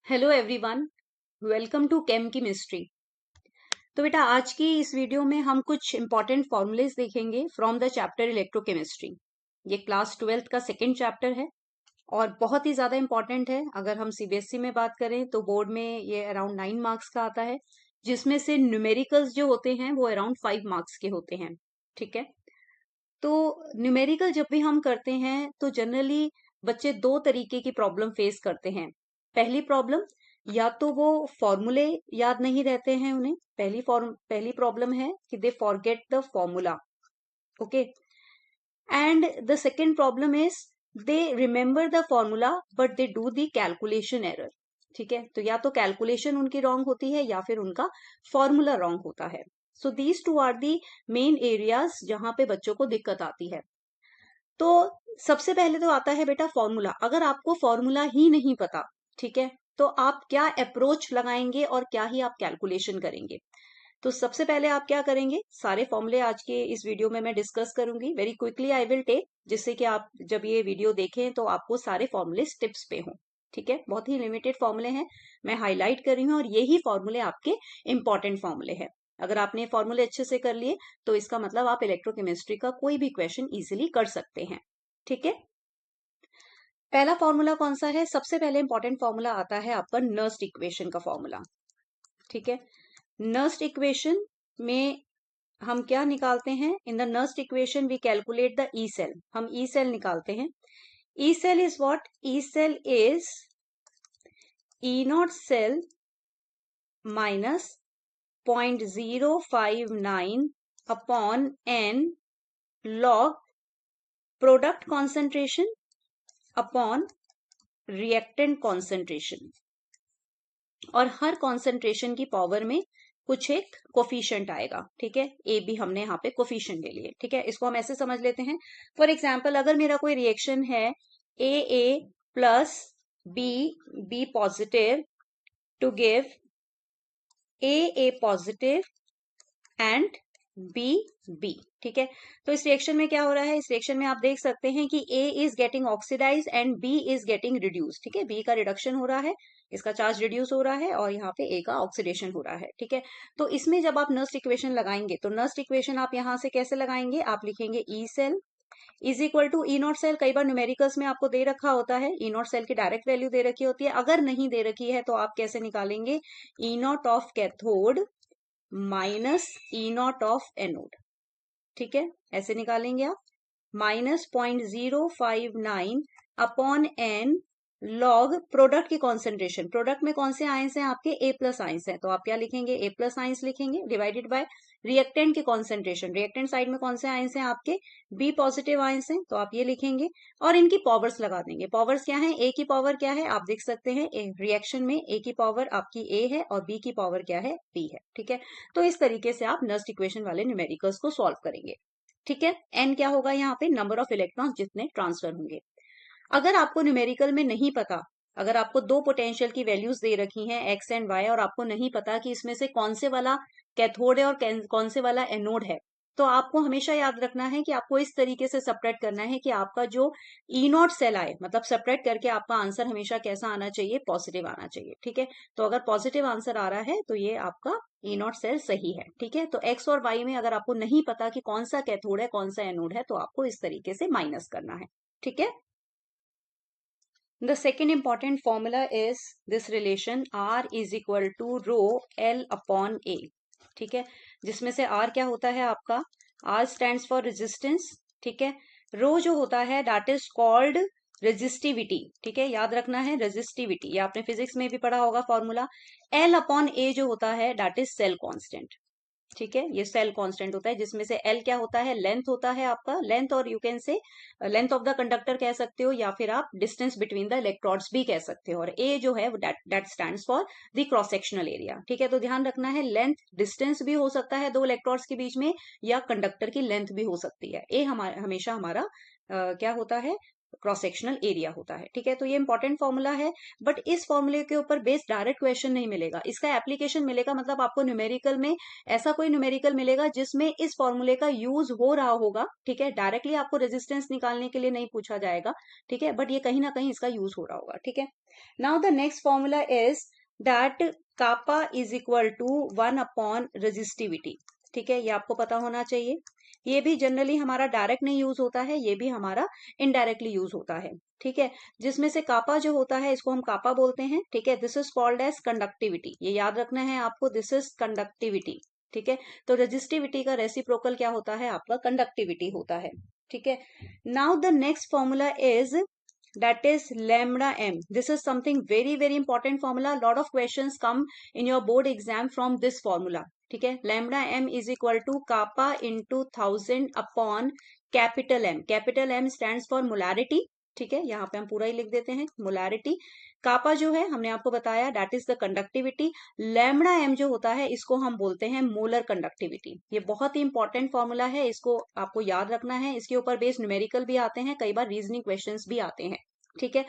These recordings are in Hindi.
Hello everyone, welcome to chem chemistry. तो बेटा आज की इस वीडियो में हम कुछ इंपॉर्टेंट फॉर्मूलेस देखेंगे फ्रॉम द चैप्टर इलेक्ट्रोकेमिस्ट्री। ये क्लास 12th का सेकेंड चैप्टर है और बहुत ही ज्यादा इंपॉर्टेंट है। अगर हम सीबीएसई में बात करें तो बोर्ड में ये अराउंड 9 मार्क्स का आता है, जिसमें से न्यूमेरिकल्स जो होते हैं वो अराउंड 5 मार्क्स के होते हैं। ठीक है, तो न्यूमेरिकल जब भी हम करते हैं तो जनरली बच्चे दो तरीके की प्रॉब्लम फेस करते हैं। पहली प्रॉब्लम, या तो वो फॉर्मूले याद नहीं रहते हैं उन्हें। पहली प्रॉब्लम है कि they forget the formula. Okay, and the second problem is they remember the formula but they do the calculation error. ठीक है, तो या तो कैलकुलेशन उनकी रॉन्ग होती है या फिर उनका फॉर्मूला रॉन्ग होता है। So these two are the main areas जहां पे बच्चों को दिक्कत आती है। तो सबसे पहले तो आता है बेटा फॉर्मूला। अगर आपको फॉर्मूला ही नहीं पता, ठीक है, तो आप क्या अप्रोच लगाएंगे और क्या ही आप कैलकुलेशन करेंगे। तो सबसे पहले आप क्या करेंगे, सारे फॉर्मूले आज के इस वीडियो में मैं डिस्कस करूंगी। Very quickly I will take, जिससे कि आप जब ये वीडियो देखें तो आपको सारे फॉर्मूले टिप्स पे हों। ठीक है, बहुत ही लिमिटेड फॉर्मूले हैं, मैं हाईलाइट कर रही हूँ और यही फॉर्मूले आपके इंपॉर्टेंट फॉर्मूले हैं। अगर आपने फॉर्मूले अच्छे से कर लिए तो इसका मतलब आप इलेक्ट्रोकेमिस्ट्री का कोई भी क्वेश्चन इजीली कर सकते हैं। ठीक है, पहला फॉर्मूला कौन सा है? सबसे पहले इंपॉर्टेंट फॉर्मूला आता है आपका नर्स्ड इक्वेशन का फॉर्मूला। ठीक है, नर्स्ड इक्वेशन में हम क्या निकालते हैं? In the Nernst equation we calculate the E cell. हम ई सेल निकालते हैं। E cell is what? E cell is E naught cell minus 0.059 upon n log product concentration upon reactant concentration. और हर कॉन्सेंट्रेशन की पावर में कुछ एक कोफिशिएंट आएगा। ठीक है, ए बी हमने यहाँ पे कोफिशिएंट ले लिए। ठीक है, इसको हम ऐसे समझ लेते हैं। फॉर एग्जाम्पल, अगर मेरा कोई रिएक्शन है A plus B B positive to give A positive and B B. ठीक है, तो इस रिएक्शन में क्या हो रहा है? इस रिएक्शन में आप देख सकते हैं कि A is getting oxidise and B is getting reduce. ठीक है, बी का रिडक्शन हो रहा है, इसका चार्ज रिड्यूस हो रहा है और यहाँ पे ए का ऑक्सीडेशन हो रहा है। ठीक है, तो इसमें जब आप नर्स्ड इक्वेशन लगाएंगे तो नर्स्ड इक्वेशन आप यहाँ से कैसे लगाएंगे? आप लिखेंगे E cell is equal to E naught cell. कई बार न्यूमेरिकल्स में आपको दे रखा होता है, ई नॉट सेल की डायरेक्ट वैल्यू दे रखी होती है। अगर नहीं दे रखी है तो आप कैसे निकालेंगे? E not of cathode minus E not of anode. ठीक है, ऐसे निकालेंगे आप। Minus 0.059 upon n log product की कॉन्सेंट्रेशन। प्रोडक्ट में कौन से आयंस हैं? आपके ए प्लस आयंस हैं, तो आप क्या लिखेंगे? ए प्लस आयंस लिखेंगे, डिवाइडेड बाय रिएक्टेंट की कॉन्सेंट्रेशन। रिएक्टेंट साइड में कौन से आयंस हैं? आपके बी पॉजिटिव आयंस हैं, तो आप ये लिखेंगे और इनकी पावर्स लगा देंगे। पावर्स क्या है? ए की पावर क्या है? आप देख सकते हैं रिएक्शन में ए की पावर आपकी ए है और बी की पावर क्या है? बी है। ठीक है, तो इस तरीके से आप नर्स्ड इक्वेशन वाले न्यूमेरिकल्स को सॉल्व करेंगे। ठीक है, एन क्या होगा? यहाँ पे नंबर ऑफ इलेक्ट्रॉन्स जितने ट्रांसफर होंगे। अगर आपको न्यूमेरिकल में नहीं पता, अगर आपको दो पोटेंशियल की वैल्यूज दे रखी हैं एक्स एंड वाई और आपको नहीं पता कि इसमें से कौन से वाला कैथोड है और कौन से वाला एनोड है, तो आपको हमेशा याद रखना है कि आपको इस तरीके से सेपरेट करना है कि आपका जो ई नॉट सेल आए, मतलब सेपरेट करके आपका आंसर हमेशा कैसा आना चाहिए? पॉजिटिव आना चाहिए। ठीक है, तो अगर पॉजिटिव आंसर आ रहा है तो ये आपका ई नॉट सेल सही है। ठीक है, तो एक्स और वाई में अगर आपको नहीं पता कि कौन सा कैथोड है कौन सा एनोड है तो आपको इस तरीके से माइनस करना है। ठीक है, the second important formula is this relation R is equal to rho L upon A। ठीक है, जिसमें से R क्या होता है आपका? R stands for resistance। ठीक है, rho जो होता है that is called resistivity। ठीक है, याद रखना है resistivity, ये आपने फिजिक्स में भी पढ़ा होगा फॉर्मूला। L upon A जो होता है that is cell constant। ठीक है, ये सेल कांस्टेंट होता है, जिसमें से एल क्या होता है? लेंथ होता है आपका, लेंथ, और you can say length of the conductor कह सकते हो या फिर आप डिस्टेंस बिटवीन द इलेक्ट्रोड्स भी कह सकते हो। और ए जो है that stands for the cross sectional area. ठीक है, तो ध्यान रखना है लेंथ डिस्टेंस भी हो सकता है दो इलेक्ट्रोड्स के बीच में, या कंडक्टर की लेंथ भी हो सकती है। ए हमेशा हमारा क्या होता है? क्रॉस सेक्शनल एरिया होता है। ठीक है, तो ये इंपॉर्टेंट फॉर्मूला है, बट इस फॉर्मूले के ऊपर बेस्ड डायरेक्ट क्वेश्चन नहीं मिलेगा, इसका एप्लीकेशन मिलेगा। मतलब आपको न्यूमेरिकल में ऐसा कोई न्यूमेरिकल मिलेगा जिसमें इस फॉर्मूले का यूज हो रहा होगा। ठीक है, डायरेक्टली आपको रेजिस्टेंस निकालने के लिए नहीं पूछा जाएगा। ठीक है, बट ये कहीं ना कहीं इसका यूज हो रहा होगा। ठीक है, now the next formula is that kappa is equal to 1 upon resistivity. ठीक है, ये आपको पता होना चाहिए। ये भी जनरली हमारा डायरेक्ट नहीं यूज होता है, ये भी हमारा इनडायरेक्टली यूज होता है। ठीक है, जिसमें से कापा जो होता है इसको हम कापा बोलते हैं। ठीक है, this is called as conductivity, ये याद रखना है आपको, दिस इज कंडक्टिविटी। ठीक है, तो रेजिस्टिविटी का रेसिप्रोकल क्या होता है, आपका कंडक्टिविटी होता है। ठीक है, now the next formula is that is lambda m. This is something very very important formula. Lot of questions come in your board exam from this formula. ठीक है, lambda m is equal to kappa into 1000 upon capital M. Capital M stands for molarity. ठीक है, यहाँ पे हम पूरा ही लिख देते हैं मोलारिटी। कापा जो है हमने आपको बताया that is the conductivity. Lambda m जो होता है इसको हम बोलते हैं मोलर कंडक्टिविटी। ये बहुत ही इंपॉर्टेंट फॉर्मूला है, इसको आपको याद रखना है। इसके ऊपर बेस्ड न्यूमेरिकल भी आते हैं, कई बार रीजनिंग क्वेश्चंस भी आते हैं। ठीक है,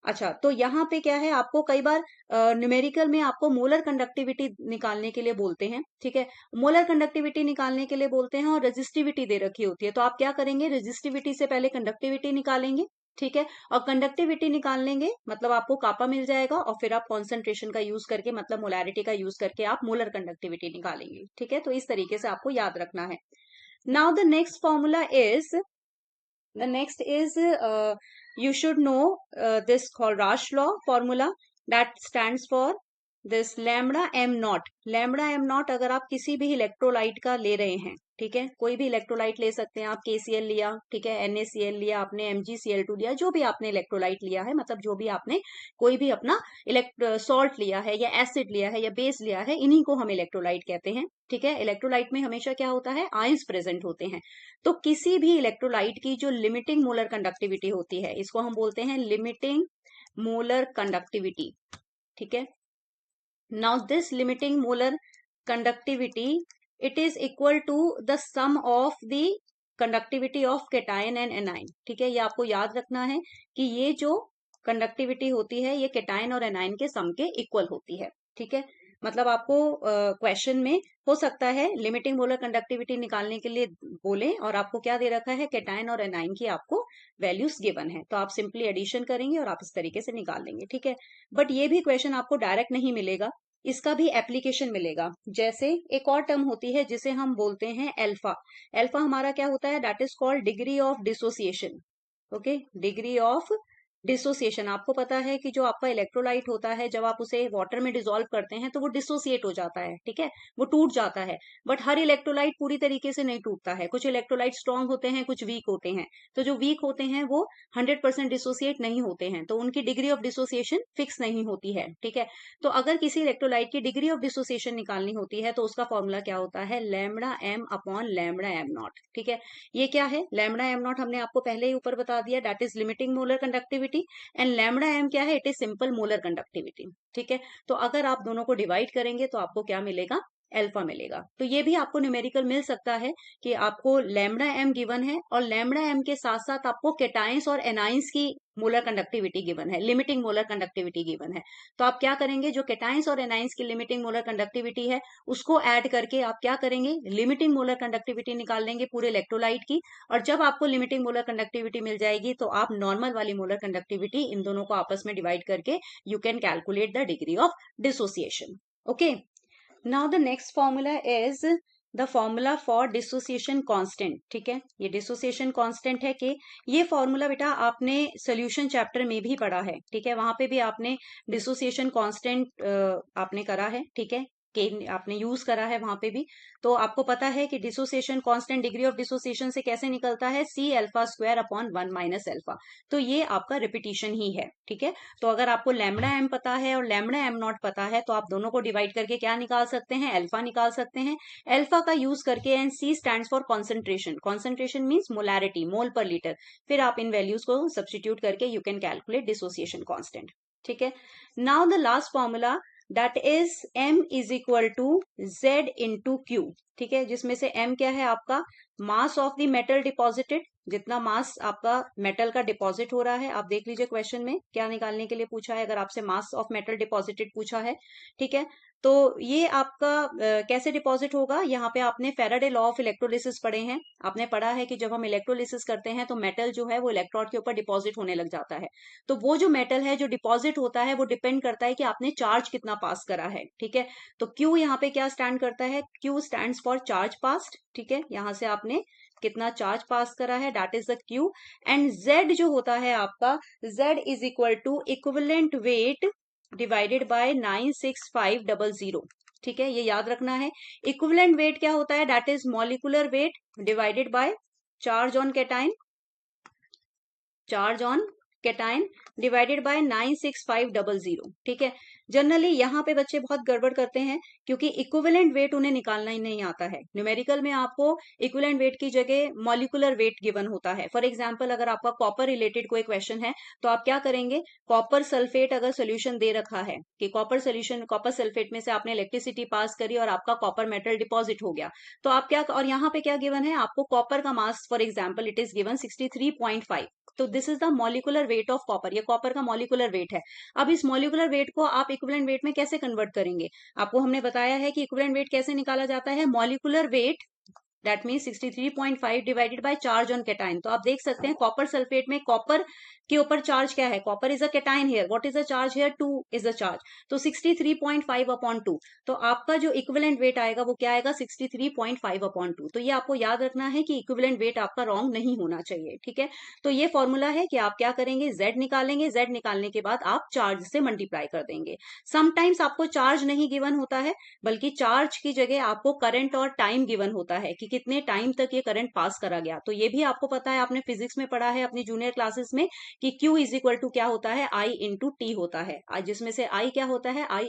अच्छा, तो यहाँ पे क्या है, आपको कई बार न्यूमेरिकल में आपको मोलर कंडक्टिविटी निकालने के लिए बोलते हैं। ठीक है, मोलर कंडक्टिविटी निकालने के लिए बोलते हैं और रेजिस्टिविटी दे रखी होती है, तो आप क्या करेंगे, रेजिस्टिविटी से पहले कंडक्टिविटी निकालेंगे। ठीक है, और कंडक्टिविटी निकाल लेंगे मतलब आपको कापा मिल जाएगा, और फिर आप कॉन्सेंट्रेशन का यूज करके मतलब मोलैरिटी का यूज करके आप मोलर कंडक्टिविटी निकालेंगे। ठीक है, तो इस तरीके से आपको याद रखना है। Now the next formula is you should know this called Rash law formula that stands for this lambda m naught. lambda m naught अगर आप किसी भी इलेक्ट्रोलाइट का ले रहे हैं, ठीक है, कोई भी इलेक्ट्रोलाइट ले सकते हैं आप, KCl लिया, ठीक है, NaCl लिया आपने, MgCl2 लिया, जो भी आपने इलेक्ट्रोलाइट लिया है, मतलब जो भी आपने कोई भी अपना सॉल्ट लिया है या एसिड लिया है या बेस लिया है, इन्हीं को हम इलेक्ट्रोलाइट कहते हैं। ठीक है, इलेक्ट्रोलाइट में हमेशा क्या होता है, आयंस प्रेजेंट होते हैं। तो किसी भी इलेक्ट्रोलाइट की जो लिमिटिंग मोलर कंडक्टिविटी होती है इसको हम बोलते हैं लिमिटिंग मोलर कंडक्टिविटी। ठीक है, now this limiting molar conductivity it is equal to the sum of the conductivity of cation and anion. ठीक है, ये आपको याद रखना है कि ये जो कंडक्टिविटी होती है ये केटायन और एनाइन के सम के इक्वल होती है। ठीक है, मतलब आपको क्वेश्चन में हो सकता है लिमिटिंग मोलर कंडक्टिविटी निकालने के लिए बोले और आपको क्या दे रखा है, केटायन और एनाइन की आपको वैल्यूज गिवन है, तो आप सिंपली एडिशन करेंगे और आप इस तरीके से निकाल लेंगे। ठीक है, बट ये भी क्वेश्चन आपको डायरेक्ट नहीं मिलेगा, इसका भी एप्लीकेशन मिलेगा। जैसे एक और टर्म होती है जिसे हम बोलते हैं एल्फा। एल्फा हमारा क्या होता है, that is called degree of dissociation. Okay, degree of dissociation, आपको पता है कि जो आपका इलेक्ट्रोलाइट होता है जब आप उसे वाटर में डिसॉल्व करते हैं तो वो डिसोसिएट हो जाता है। ठीक है, वो टूट जाता है, बट हर इलेक्ट्रोलाइट पूरी तरीके से नहीं टूटता है, कुछ इलेक्ट्रोलाइट स्ट्रांग होते हैं, कुछ वीक होते हैं। तो जो वीक होते हैं वो 100% डिसोसिएट नहीं होते हैं, तो उनकी डिग्री ऑफ डिसोसिएशन फिक्स नहीं होती है। ठीक है, तो अगर किसी इलेक्ट्रोलाइट की डिग्री ऑफ डिसोसिएशन निकालनी होती है तो उसका फॉर्मूला क्या होता है, lambda m upon lambda m naught. ठीक है, ये क्या है, लैम्बडा एम नॉट हमने आपको पहले ही ऊपर बता दिया, that is limiting molar conductivity, and lambda m क्या है, it is simple molar conductivity. ठीक है, तो अगर आप दोनों को डिवाइड करेंगे तो आपको क्या मिलेगा, एल्फा मिलेगा। तो ये भी आपको न्यूमेरिकल मिल सकता है कि आपको लैम्बडा एम गिवन है और लैम्बडा एम के साथ साथ आपको केटाइंस और एनाइंस की मोलर कंडक्टिविटी गिवन है, लिमिटिंग मोलर कंडक्टिविटी गिवन है। तो आप क्या करेंगे, जो केटाइंस और एनाइंस की लिमिटिंग मोलर कंडक्टिविटी है उसको ऐड करके आप क्या करेंगे, लिमिटिंग मोलर कंडक्टिविटी निकाल लेंगे पूरे इलेक्ट्रोलाइट की, और जब आपको लिमिटिंग मोलर कंडक्टिविटी मिल जाएगी तो आप नॉर्मल वाली मोलर कंडक्टिविटी इन दोनों को आपस में डिवाइड करके you can calculate the degree of dissociation. Okay, now the next formula is the formula for dissociation constant। ठीक है, ये dissociation constant है कि ये फॉर्मूला बेटा आपने सोल्यूशन चैप्टर में भी पढ़ा है। ठीक है, वहां पे भी आपने dissociation constant आपने करा है। ठीक है, के आपने यूज करा है वहां पे भी, तो आपको पता है कि dissociation constant degree of dissociation से कैसे निकलता है, C alpha square upon 1 minus alpha. तो ये आपका रिपीटिशन ही है। ठीक है, तो अगर आपको लैम्बडा एम पता है और लैम्बडा एम नॉट पता है तो आप दोनों को डिवाइड करके क्या निकाल सकते हैं, अल्फा निकाल सकते हैं। अल्फा का यूज करके, and C stands for concentration, concentration means molarity, mole per litre, फिर आप इन वैल्यूज को सब्सटीट्यूट करके you can calculate dissociation constant. ठीक है, now the last formula that is m is equal to z into Q. ठीक है, जिसमें से m क्या है आपका, mass of the metal deposited, जितना मास आपका मेटल का डिपॉजिट हो रहा है, आप देख लीजिए क्वेश्चन में क्या निकालने के लिए पूछा है, अगर आपसे मास ऑफ मेटल डिपॉजिटेड पूछा है, ठीक है। तो ये आपका कैसे डिपॉजिट होगा, यहाँ पे आपने फेराडे लॉ ऑफ इलेक्ट्रोलिसिस पढ़े हैं, आपने पढ़ा है कि जब हम इलेक्ट्रोलिसिस करते हैं तो मेटल जो है वो इलेक्ट्रोड के ऊपर डिपॉजिट होने लग जाता है। तो वो जो मेटल है जो डिपॉजिट होता है वो डिपेंड करता है कि आपने चार्ज कितना पास करा है, ठीक है। तो क्यू यहाँ पे क्या स्टैंड करता है, Q stands for charge passed, ठीक है। यहाँ से आपने कितना चार्ज पास करा है, that is the Q. And Z जो होता है आपका, Z is equal to equivalent weight divided by 96500, ठीक है, ये याद रखना है। इक्विवेलेंट वेट क्या होता है, that is molecular weight divided by charge on cation, charge on cation divided by 96500, ठीक है। जनरली यहाँ पे बच्चे बहुत गड़बड़ करते हैं क्योंकि इक्विवेलेंट वेट उन्हें निकालना ही नहीं आता है। न्यूमेरिकल में आपको इक्विवेलेंट वेट की जगह मॉलिक्यूलर वेट गिवन होता है। फॉर एग्जांपल अगर आपका कॉपर रिलेटेड कोई क्वेश्चन है तो आप क्या करेंगे, कॉपर सल्फेट अगर सोल्यूशन दे रखा है कि कॉपर सोल्यूशन, कॉपर सल्फेट में से आपने इलेक्ट्रिसिटी पास करी और आपका कॉपर मेटल डिपॉजिट हो गया, तो आप क्या, और यहाँ पे क्या गिवन है आपको, कॉपर का mass for example it is given 63.5, तो this is the molecular weight of copper, ये कॉपर का मॉलिक्यूलर वेट है। अब इस मॉलिक्यूलर वेट को आप इक्विवेलेंट वेट में कैसे कन्वर्ट करेंगे, आपको हमने बताया है कि इक्विवेलेंट वेट कैसे निकाला जाता है, molecular weight that mean 63.5 divided by charge on cation. तो आप देख सकते हैं कॉपर सल्फेट में कॉपर के ऊपर चार्ज क्या है, copper is a cation here, what is the charge here, 2 is the charge, तो 63.5 अपॉन 2, तो आपका जो इक्विवेलेंट वेट आएगा वो क्या आएगा, 63.5 अपॉन 2। तो ये आपको याद रखना है कि इक्विवेलेंट वेट आपका रॉन्ग नहीं होना चाहिए, ठीक है। तो ये फॉर्मूला है कि आप क्या करेंगे, जेड निकालेंगे, जेड निकालने के बाद आप चार्ज से मल्टीप्लाई कर देंगे। समटाइम्स आपको चार्ज नहीं गिवन होता है, बल्कि चार्ज की जगह आपको करंट और टाइम गिवन होता है कि कितने टाइम तक ये करंट पास करा गया। तो ये भी आपको पता है, आपने फिजिक्स में पढ़ा है अपनी जूनियर क्लासेस में कि Q इज इक्वल टू क्या होता है, I इंटू टी होता है, जिसमें से I क्या होता है, I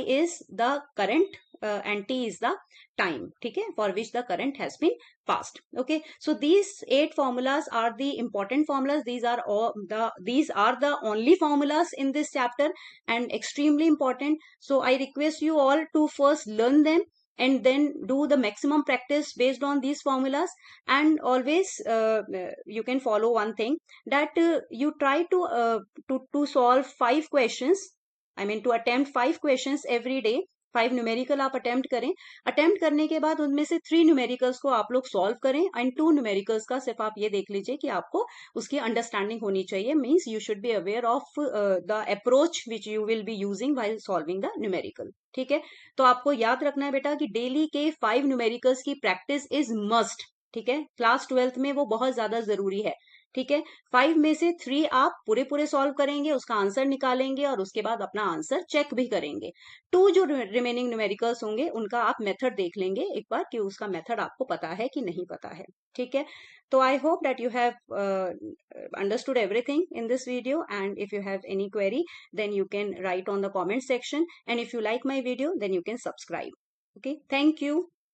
is the current and T is the time, ठीक है, for which the current has been passed. Okay, so these 8 formulas are the important formulas. These are the only formulas in this chapter and extremely important. So I request you all to first learn them and then do the maximum practice based on these formulas. And always you can follow one thing, that you try to solve 5 questions, I mean to attempt 5 questions every day, 5 numerical आप अटेम्प्ट करें। अटेम्प्ट करने के बाद उनमें से 3 न्यूमेरिकल्स को आप लोग सॉल्व करें एंड 2 न्यूमेरिकल्स का सिर्फ आप ये देख लीजिए कि आपको उसकी अंडरस्टैंडिंग होनी चाहिए, means you should be aware of the approach which you will be using while solving the numerical, ठीक है। तो आपको याद रखना है बेटा कि डेली के 5 न्यूमेरिकल्स की प्रैक्टिस इज मस्ट, ठीक है, क्लास 12th में वो बहुत ज्यादा जरूरी है, ठीक है। 5 में से 3 आप पूरे सॉल्व करेंगे, उसका आंसर निकालेंगे और उसके बाद अपना आंसर चेक भी करेंगे। 2 जो रिमेनिंग न्यूमेरिकल्स होंगे उनका आप मेथड देख लेंगे एक बार कि उसका मेथड आपको पता है कि नहीं पता है, ठीक है। तो I hope that you have understood everything in this video, and if you have any query then you can write on the comment section, and if you like my video then you can subscribe. Okay, thank you.